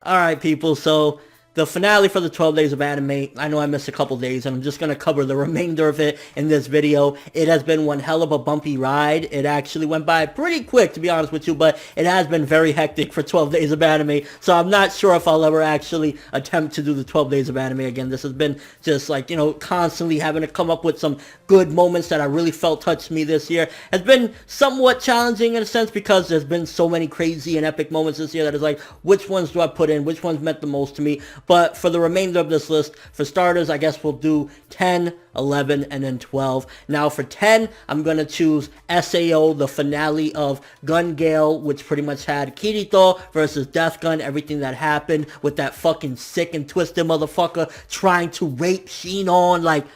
Alright people, so the finale for the 12 days of anime, I know I missed a couple days and I'm just going to cover the remainder of it in this video. It has been one hell of a bumpy ride. It actually went by pretty quick, to be honest with you, but it has been very hectic for 12 days of anime, so I'm not sure if I'll ever actually attempt to do the 12 days of anime again. This has been just like, constantly having to come up with some good moments that I really felt touched me this year. Has been somewhat challenging in a sense because there's been so many crazy and epic moments this year that is like, which ones do I put in? Which ones meant the most to me? But for the remainder of this list, for starters, I guess we'll do 10, 11, and then 12. Now for 10, I'm going to choose SAO, the finale of Gun Gale, which pretty much had Kirito versus Death Gun, everything that happened with that fucking sick and twisted motherfucker trying to rape Shinon, like,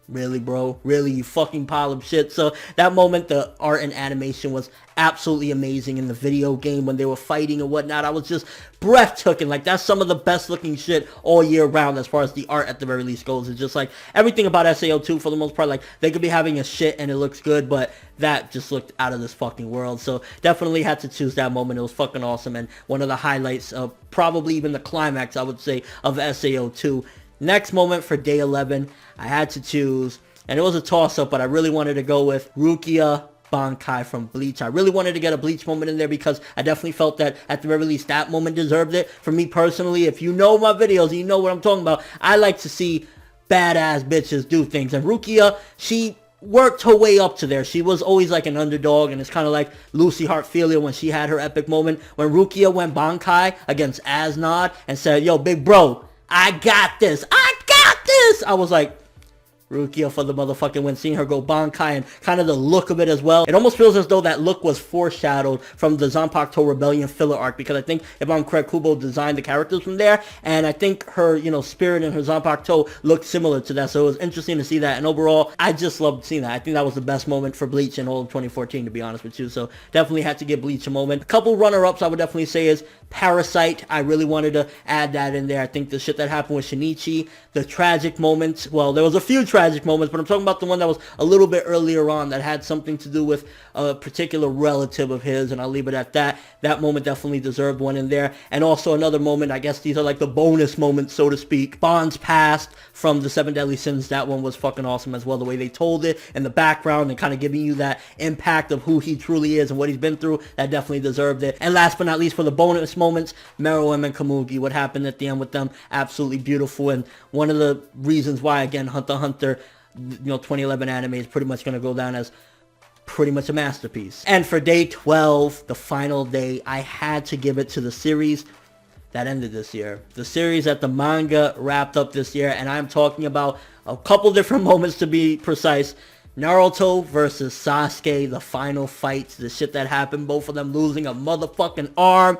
really, bro? Really, you fucking pile of shit? So that moment, the art and animation was absolutely amazing in the video game when they were fighting and whatnot. I was just breathtaking. Like, that's some of the best looking shit all year round as far as the art at the very least goes. It's just like everything about SAO2 for the most part. Like, they could be having a shit and it looks good, but that just looked out of this fucking world. So definitely had to choose that moment. It was fucking awesome and one of the highlights of probably even the climax, I would say, of SAO2. Next moment for day 11, I had to choose, and it was a toss-up, but I really wanted to go with Rukia Bankai from Bleach. I really wanted to get a Bleach moment in there because I definitely felt that at the very least that moment deserved it. For me personally, if you know my videos, you know what I'm talking about. I like to see badass bitches do things, and Rukia, she worked her way up to there. She was always like an underdog, and it's kind of like Lucy Heartfilia when she had her epic moment when Rukia went Bankai against Asnod and said, yo, big bro, I got this. I got this. I was like, Rukia for the motherfucking win. Seeing her go Bankai and kind of the look of it as well. It almost feels as though that look was foreshadowed from the Zanpakuto Rebellion filler arc, because I think, if I'm correct, Kubo designed the characters from there, and I think her, spirit and her Zanpakuto looked similar to that, so it was interesting to see that, and overall, I just loved seeing that. I think that was the best moment for Bleach in all of 2014, to be honest with you, so definitely had to give Bleach a moment. A couple runner-ups I would definitely say is Parasite. I really wanted to add that in there. I think the shit that happened with Shinichi, the tragic moments, well, there was a few tragic moments, but I'm talking about the one that was a little bit earlier on that had something to do with a particular relative of his, and I'll leave it at that. That moment definitely deserved one in there. And also another moment, I guess these are like the bonus moments, so to speak. Bond's past from the Seven Deadly Sins, that one was fucking awesome as well. The way they told it in the background and kind of giving you that impact of who he truly is and what he's been through, that definitely deserved it. And last but not least, for the bonus moments, Meruem and Komugi, what happened at the end with them, absolutely beautiful. And one of the reasons why, again, Hunter x Hunter, 2011 anime is pretty much going to go down as pretty much a masterpiece. And for day 12, the final day, I had to give it to the series that ended this year. The series that the manga wrapped up this year, and I'm talking about a couple different moments to be precise. Naruto versus Sasuke, the final fights, the shit that happened, both of them losing a motherfucking arm,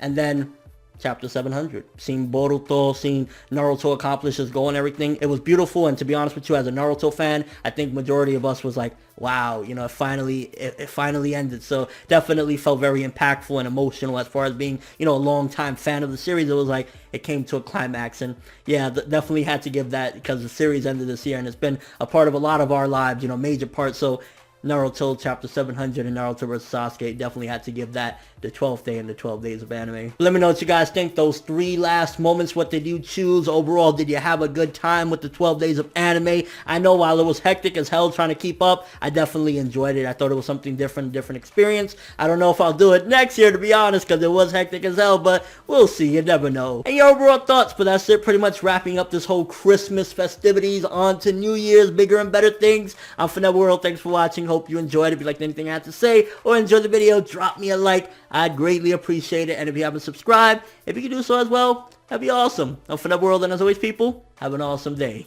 and then Chapter 700. Seeing Boruto, seeing Naruto accomplish his goal and everything. It was beautiful, and to be honest with you, as a Naruto fan, I think majority of us was like, wow, it finally ended. So definitely felt very impactful and emotional as far as being, a long-time fan of the series. It was like, it came to a climax, and yeah, definitely had to give that because the series ended this year, and it's been a part of a lot of our lives, major part. So Naruto Chapter 700 and Naruto vs. Sasuke, definitely had to give that the 12th day in the 12 days of anime. Let me know what you guys think. Those three last moments, what did you choose? Overall, did you have a good time with the 12 days of anime? I know while it was hectic as hell trying to keep up, I definitely enjoyed it. I thought it was something different experience. I don't know if I'll do it next year, to be honest, because it was hectic as hell, but we'll see. You never know. And your overall thoughts, but that's it. Pretty much wrapping up this whole Christmas festivities on to New Year's, bigger and better things. I'm ForneverWorld. Thanks for watching. Hope you enjoyed it. If you liked anything I had to say or enjoyed the video, drop me a like. I'd greatly appreciate it. And if you haven't subscribed, if you could do so as well, that'd be awesome. I'm ForneverWorld, and as always, people, have an awesome day.